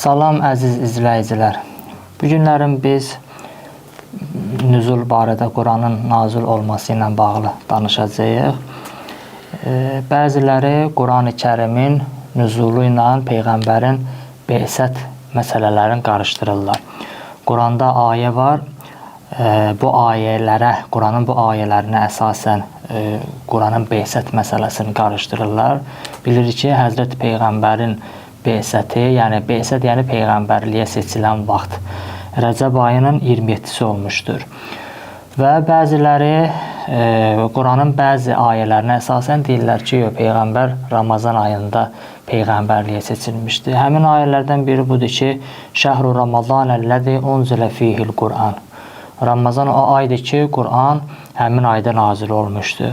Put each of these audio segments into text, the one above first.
Salam əziz izləyicilər. Bu günlərin biz nüzul barədə Quranın nazil olması ilə bağlı danışacağıq. Bəziləri Quran-ı Kərimin nüzulu ilə Peyğəmbərin be'sət məsələlərini qarışdırırlar. Quranda ayə var. Bu ayələrə, Quranın bu ayələrinə əsasən Quranın be'sət məsələsini qarışdırırlar. Bilirik ki, Həzrət Peyğəmbərin be'səti, yəni be'sət yəni peyğəmbərliyə seçilən vaxt Rəcəb ayının 27-si olmuşdur. Və bəziləri Quranın bəzi ayələrinə əsasən deyirlər ki, peyğəmbər Ramazan ayında peyğəmbərliyə seçilmişdi. Həmin ayələrdən biri budur ki, Şəhru Ramazanəl-ləzi unzilə fihil Quran. Ramazan o aydır ki, Quran həmin ayda nazil olmuşdu.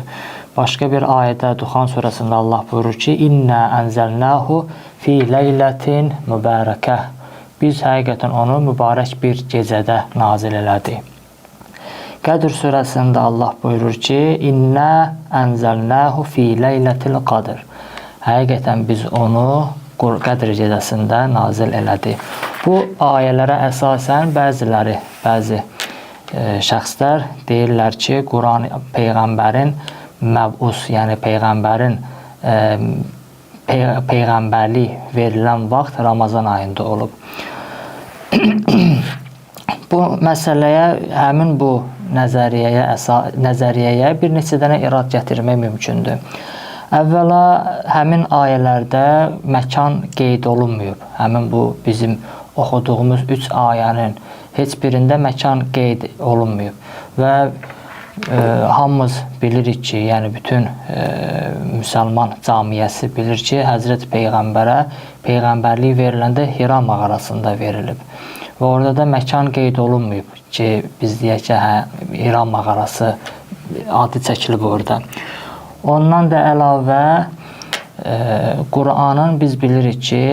Başqa bir ayədə Duxan surəsində Allah buyurur ki, İnnə ənzəlnəhu fi leylətin mübarəkəh. Biz həqiqətən onu mübarək bir gecədə nazil elədik. Qədr surəsində Allah buyurur ki, İnnə ənzəlnəhu fi leylətil qadr. Həqiqətən biz onu Qədr gecəsində nazil elədik. Bu ayələrə əsasən bəzi şəxslər deyirlər ki, Quran peyğəmbərin məbus, yəni peyğəmbərlik verilən vaxt Ramazan ayında olub. Bu məsələyə, həmin bu nəzəriyyəyə bir neçə dənə irad gətirmək mümkündür. Əvvəla, həmin ayələrdə məkan qeyd olunmuyub. Həmin bu bizim oxuduğumuz 3 ayənin heç birində məkan qeyd olunmuyub. Və hamımız bilirik ki, yəni bütün müsəlman camiyyəsi bilir ki, Həzrət Peyğəmbərə peyğəmbərlik veriləndə Hira mağarasında verilib. Və orada da məkan qeyd olunmuyub ki, biz deyək ki, Hira mağarası adı çəkilib orada. Ondan da əlavə Quranın biz bilirik ki,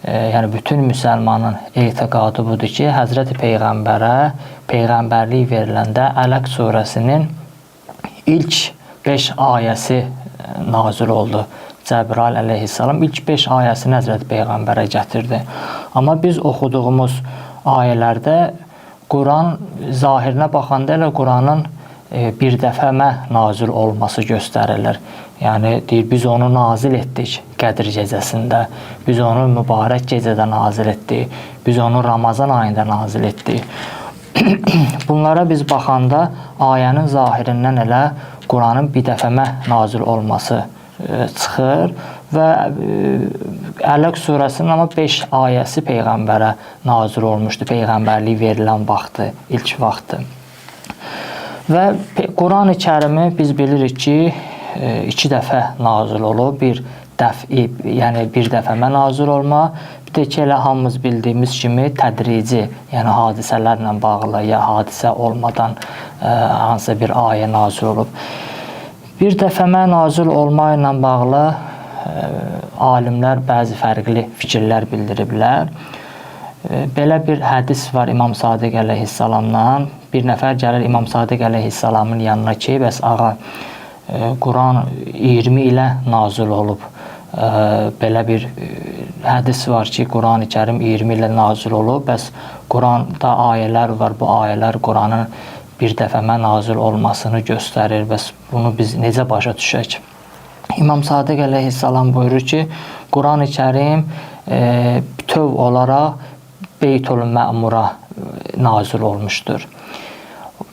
yəni bütün müsəlmanın etiqadı budur ki, Həzrət Peyğəmbərə peyğəmbərlik veriləndə Ələq surəsinin ilk 5 ayəsi nazil oldu. Cəbrail əleyhissalam ilk 5 ayəsini Həzrət Peyğəmbərə gətirdi. Amma biz oxuduğumuz ayələrdə Quran zahirinə baxanda elə Quranın bir dəfəmə nazil olması göstərilir. Yəni, deyir, biz onu nazil etdik Qədr gecəsində, biz onu mübarək gecədə nazil etdik, biz onu Ramazan ayında nazil etdik. Bunlara biz baxanda ayənin zahirindən elə Quranın bir dəfəmə nazil olması çıxır və Ələq surəsinin amma 5 ayəsi Peyğəmbərə nazil olmuşdu, Peyğəmbərlik verilən vaxtı, ilk vaxtı. Və Quran-ı Kərimi biz bilirik ki, 2 dəfə nazil olub, yəni bir dəfəmə nazil olma, bir də ki, elə hamımız bildiyimiz kimi tədrici, yəni hadisələrlə bağlı, ya hadisə olmadan hansısa bir ayə nazil olub. Bir dəfəmə nazil olma ilə bağlı alimlər bəzi fərqli fikirlər bildiriblər. Belə bir hədis var İmam Sadiq əleyhissalamdan. Bir nəfər gəlir İmam Sadiq əleyhissalamın yanına ki, bəs ağa, Quran 20 ilə nazil olub. Belə bir hədis var ki, Quran-ı Kərim 20 ilə nazil olub. Bəs Quranda ayələr var, bu ayələr Quranın bir dəfəmə nazil olmasını göstərir. Bəs bunu biz necə başa düşək? İmam Sadiq əleyhissalam buyurur ki, Quran-ı Kərim bütöv olaraq Beytül-Məmura nazil olmuşdur.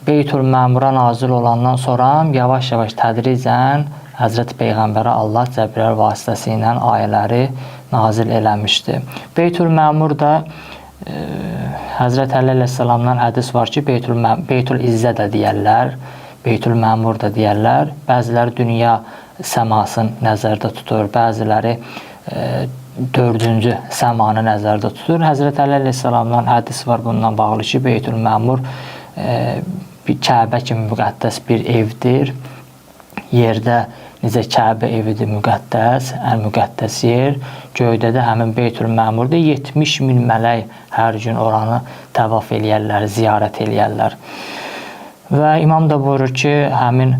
Beytül-Məmura nazil olandan sonra yavaş-yavaş tədricən Həzrət Peyğəmbərə Allah Cəbrail vasitəsilə ayələri nazil eləmişdi. Beytül-Məmur da Həzrət Əli əleyhissalamdan hədis var ki, Beytül-İzzə də deyərlər, Beytül-Məmur da deyərlər. Bəziləri dünya səmasını nəzərdə tutur, bəziləri 4-cü səmanı nəzərdə tutur. Həzrət Əli əleyhissalamdan hədis var bundan bağlı ki, Beytül-Məmur Kəbə kimi müqəddəs bir evdir. Yerdə necə Kəbə evidir müqəddəs, ən müqəddəs yer. Göydə də həmin Beytül-Məmurda 70.000 mələk hər gün oranı təvaf eləyərlər, ziyarət eləyərlər. Və imam da buyurur ki, həmin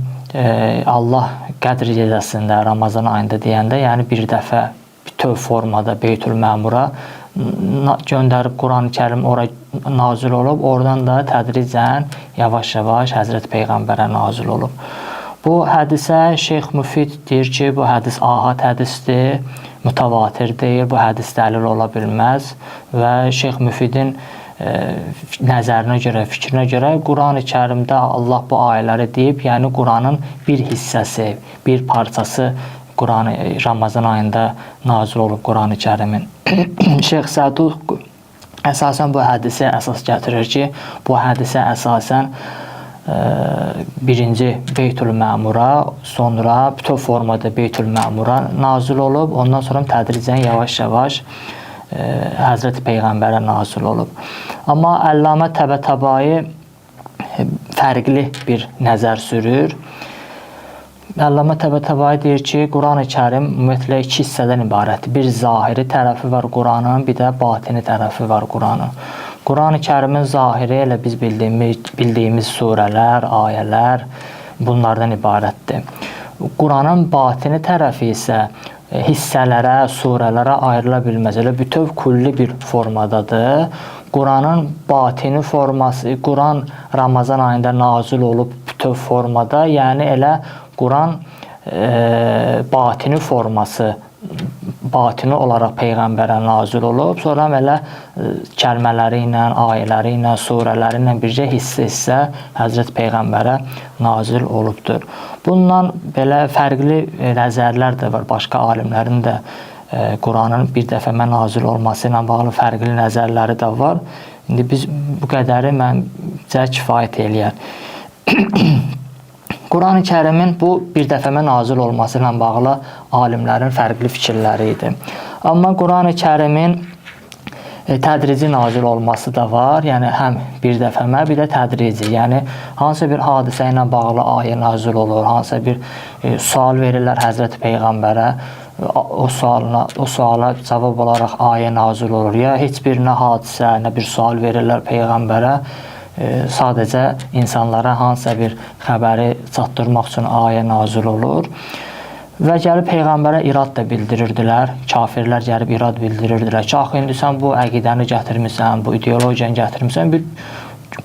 Allah Qədr gecəsində, Ramazan ayında deyəndə, yəni bir dəfə bütöv formada Beytül-Məmura göndərib Quran-ı Kərim ora nazil olub, oradan da tədricən yavaş-yavaş Həzrət Peyğəmbərə nazil olub. Bu hədisə Şeyx Müfid deyir ki, bu hədis ahad hədisdir, mütəvatir deyil, bu hədis dəlil ola bilməz və Şeyx Müfidin nəzərinə görə, fikrinə görə Quran-ı Kərimdə Allah bu ayələri deyib, yəni Quranın bir hissəsi, bir parçası Ramazan ayında nazil olub Quran-ı Kərimin. Şeyx Səduq əsasən bu hədisə əsas gətirir ki, bu hədisə əsasən birinci Beytül Məmura, sonra bütöv formada Beytül Məmura nazil olub, ondan sonra tədricən yavaş-yavaş Həzrət Peyğəmbərə nazil olub. Amma Əllamə Təbətəbai fərqli bir nəzər sürür. Əllamə Təbətəbai deyir ki, Quran-ı Kərim ümumiyyətlə iki hissədən ibarətdir. Bir zahiri tərəfi var Quranın, bir də batini tərəfi var Quranın. Quran-ı Kərimin zahiri elə biz bildiyimiz surələr, ayələr bunlardan ibarətdir. Quranın batini tərəfi isə hissələrə, surələrə ayrıla bilməz. Elə bütöv kulli bir formadadır. Quranın batini forması, Quran Ramazan ayında nazil olub bütöv formada, yəni elə Quran batini forması, batini olaraq Peyğəmbərə nazil olub, sonra elə kəlmələri ilə, ayələri ilə, surələri ilə bircə hissə Həzrət Peyğəmbərə nazil olubdur. Bundan belə fərqli nəzərlər də var. Başqa alimlərin də Quranın bir dəfə nazil olması ilə bağlı fərqli nəzərləri də var. İndi biz bu qədəri məncə kifayət eləyər. Quran-ı Kərimin bu bir dəfə nazil olması ilə bağlı alimlərin fərqli fikirləri idi. Amma Quran-ı Kərimin tədrici nazil olması da var. Yəni həm bir dəfə, bir də tədrici. Yəni hansısa bir hadisə ilə bağlı ayə nazil olur, hansısa bir sual verirlər Həzrət Peyğəmbərə, o suala cavab olaraq ayə nazil olur. Ya heç bir nə hadisə, nə bir sual verirlər Peyğəmbərə, sadəcə insanlara hansısa bir xəbəri çatdırmaq üçün ayə nazil olur. Və gəlib Peyğəmbərə irad da bildirirdilər. Kafirlər gəlib irad bildirirdilər ki, axı indi sən bu əqidəni gətirmirsən, bu ideologiyanı gətirmirsən, bir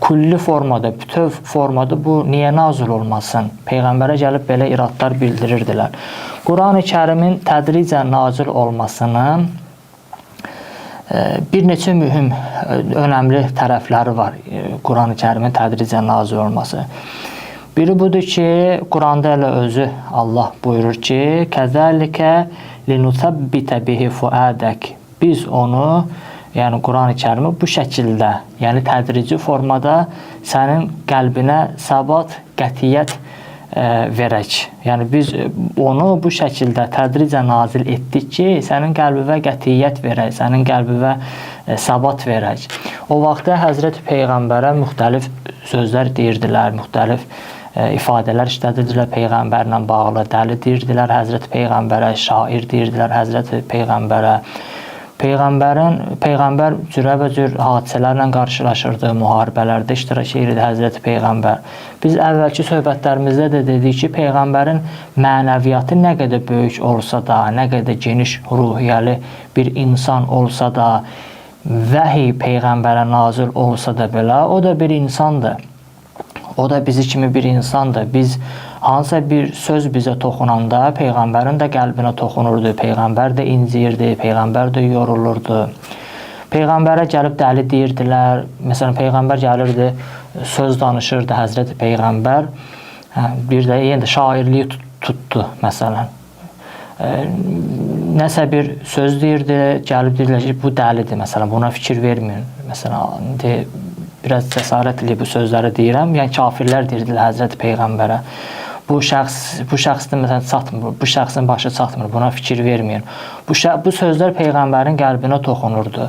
kulli formada, bütöv formada bu niyə nazil olmasın? Peyğəmbərə gəlib belə iradlar bildirirdilər. Quran-ı Kərimin tədricən nazil olmasının bir neçə mühüm, önəmli tərəfləri var Quran-ı Kərimin tədricən nazil olması. Biri budur ki, Quranda elə özü Allah buyurur ki, kəzəlikə linutəbbitə bihi fuədək. Biz onu, yəni Quran-ı Kərimi bu şəkildə, yəni tədrici formada sənin qəlbinə səbat, qətiyyət verək. Yəni biz onu bu şəkildə tədricən nazil etdik ki, sənin qəlbivə qətiyyət verək, sənin qəlbivə səbat verək. O vaxtda Həzrət Peyğəmbərə müxtəlif sözlər deyirdilər, müxtəlif ifadələr işlədirdilər Peyğəmbərlə bağlı, dəli deyirdilər Həzrət Peyğəmbərə, şair deyirdilər Həzrət Peyğəmbərə. Peyğəmbər cürəbəcür hadisələrlə qarşılaşırdı, müharibələrdə iştirak edirdi Həzrət Peyğəmbər. Biz əvvəlki söhbətlərimizdə də dedik ki, Peyğəmbərin mənəviyyatı nə qədər böyük olsa da, nə qədər geniş ruhiyyəli bir insan olsa da, vəhiy Peyğəmbərə nazil olsa da belə, o da bir insandır. O da bizi kimi bir insandır. Biz hansısa bir söz bizə toxunanda Peyğəmbərin də qəlbinə toxunurdu. Peyğəmbər də inciyirdi, Peyğəmbər də yorulurdu. Peyğəmbərə gəlib dəli deyirdilər. Məsələn, Peyğəmbər gəlirdi, söz danışırdı Həzrət Peyğəmbər. Bir də yenə şairliyi tutdu, məsələn. Nəsə bir söz deyirdi, gəlib deyirlər ki, bu dəlidir, məsələn, buna fikir verməyin. Məsələn, biraz cəsarət ilə bu sözləri deyirəm. Yəni kafirlər deyirdilər Həzrət Peyğəmbərə. Bu şəxsdə məsələn çatmır, bu şəxsin başı çatmır, buna fikir verməyin. Bu sözlər Peyğəmbərin qəlbinə toxunurdu.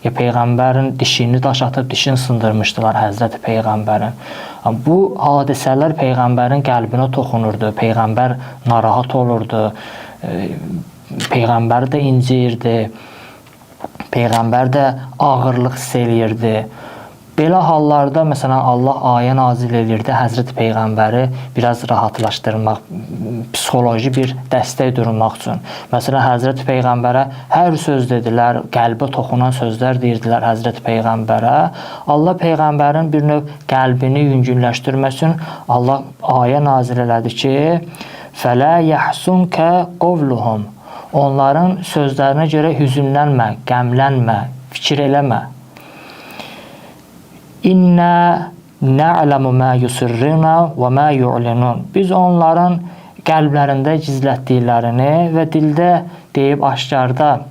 Peyğəmbərin dişini daş atıb dişini sındırmışdılar Həzrət Peyğəmbərin. Bu hadisələr Peyğəmbərin qəlbinə toxunurdu. Peyğəmbər narahat olurdu. Peyğəmbər də inciyirdi. Peyğəmbər də ağırlıq hiss eləyirdi. Belə hallarda məsələn Allah ayə nazil edirdi Həzrət Peyğəmbəri biraz rahatlaşdırmaq, psixoloji bir dəstək durmaq üçün. Məsələn Həzrət Peyğəmbərə hər söz dedilər, qəlbə toxunan sözlər deyirdilər Həzrət Peyğəmbərə. Allah Peyğəmbərin bir növ qəlbini yüngülləşdirmək üçün Allah ayə nazil elədi ki, fələ yəhsunka qovluhum. Onların sözlərinə görə hüzünlənmə, qəmlənmə, fikir eləmə. İnnə nə'ləmu mə yusirruna və mə yu'linun. Biz onların qəlblərində gizlətdiklərini və dildə deyib aşkarda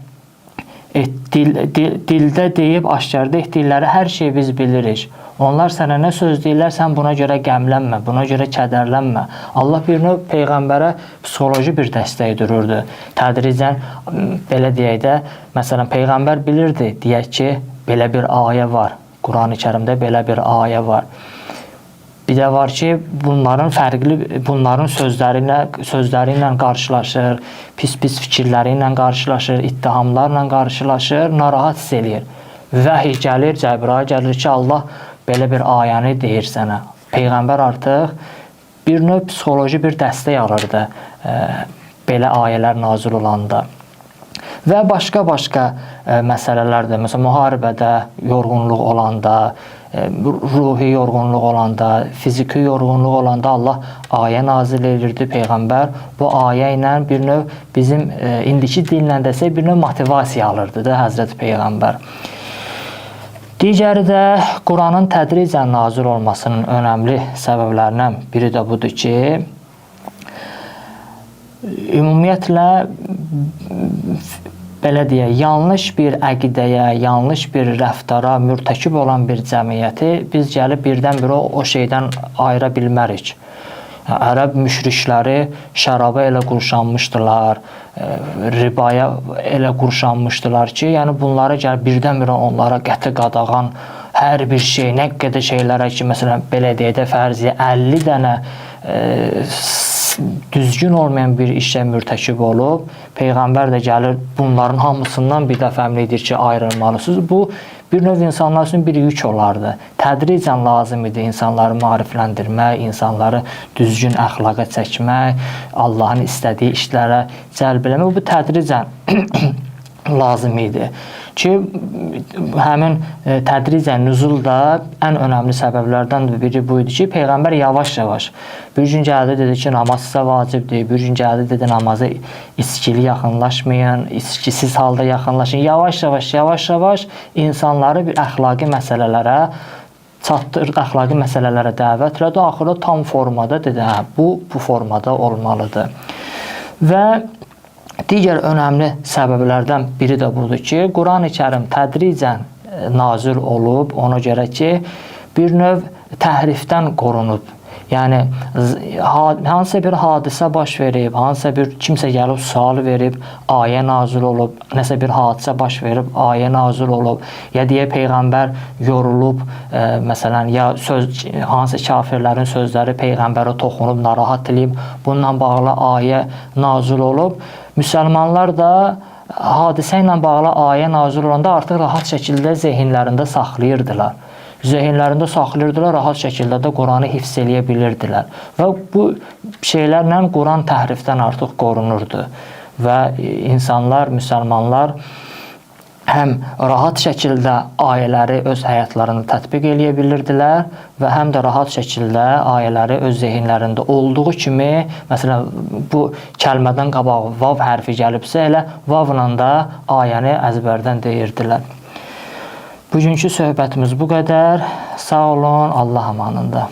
etdikləri hər şeyi biz bilirik. Onlar sənə nə söz deyirlər, sən buna görə qəmlənmə, buna görə kədərlənmə. Allah bir növ Peyğəmbərə psixoloji bir dəstək dururdu. Tədricən, belə deyək də, məsələn, Peyğəmbər bilirdi, deyək ki, belə bir ayə var. Quran-ı Kərimdə belə bir ayə var. Bir də var ki, bunların sözləri ilə qarşılaşır, pis fikirləri ilə qarşılaşır, ittihamlarla qarşılaşır, narahat hiss eləyir. Vəhiy gəlir, Cəbrail gəlir ki, Allah belə bir ayəni deyir sənə. Peyğəmbər artıq bir növ psixoloji bir dəstək alırdı belə ayələr nazil olanda. Və başqa məsələlərdə, məsələn, müharibədə yorğunluq olanda, ruhi yorğunluq olanda, fiziki yorğunluq olanda Allah ayə nazil edirdi Peyğəmbər. Bu ayə ilə bir növ bizim indiki dillə desək bir növ motivasiya alırdı da Həzrət Peyğəmbər. Digəri də Quranın tədricən nazil olmasının önəmli səbəblərindən biri də budur ki, ümumiyyətlə belə deyək, yanlış bir əqidəyə, yanlış bir rəftara mürtəkib olan bir cəmiyyəti biz gəlib birdən-birə o şeydən ayıra bilmərik. Ərəb müşrikləri şəraba elə qurşanmışdılar, ribaya elə qurşanmışdılar ki, yəni bunlara gəlib birdən-birə onlara qəti qadağan hər bir şey, nə qədər şeylərə ki, məsələn, belə deyək də fərziyə 50 dənə düzgün olmayan bir işə mürtəkib olub, Peyğəmbər də gəlir bunların hamısından bir dəfə əmr edir ki, ayrılmalısınız. Bu bir növ insanlar üçün bir yük olardı. Tədricən lazım idi insanları maarifləndirmək, insanları düzgün əxlaqa çəkmək, Allahın istədiyi işlərə cəlb eləmək. Bu tədricən lazım idi. Ki, həmin tədricən nüzul da ən önəmli səbəblərdən biri bu idi ki, Peyğəmbər yavaş-yavaş bir gün gəldi, dedi ki, namaz sizə vacibdir, bir gün gəldi, dedi, namaza içkili yaxınlaşmayın, içkisiz halda yaxınlaşın. Yavaş-yavaş insanları bir əxlaqi məsələlərə çatdırdı, əxlaqi məsələlərə dəvət elədi. Axırda tam formada dedi, bu formada olmalıdır. Və digər önəmli səbəblərdən biri də budur ki, Quran-ı Kərim tədricən nazil olub, ona görə ki, bir növ təhrifdən qorunub. Yəni, hansısa bir hadisə baş verib, hansısa bir kimsə gəlib sual verib, ayə nazil olub, nəsə bir hadisə baş verib, ayə nazil olub, ya deyə Peyğəmbər yorulub, məsələn, ya hansısa kafirlərin sözləri Peyğəmbərə toxunub, narahat edib, bununla bağlı ayə nazil olub. Müsəlmanlar da hadisə ilə bağlı ayə nazil olanda artıq rahat şəkildə zehinlərində saxlayırdılar. Rahat şəkildə də Quranı hifz eləyə bilirdilər. Və bu şeylərlə Quran təhrifdən artıq qorunurdu. Və insanlar, müsəlmanlar həm rahat şəkildə ayələri öz həyatlarında tətbiq eləyə bilirdilər və həm də rahat şəkildə ayələri öz zehinlərində olduğu kimi, məsələn, bu kəlmədən qabaq vav hərfi gəlibsə, elə vavla da ayəni əzbərdən deyirdilər. Bugünkü söhbətimiz bu qədər. Sağ olun, Allah amanında.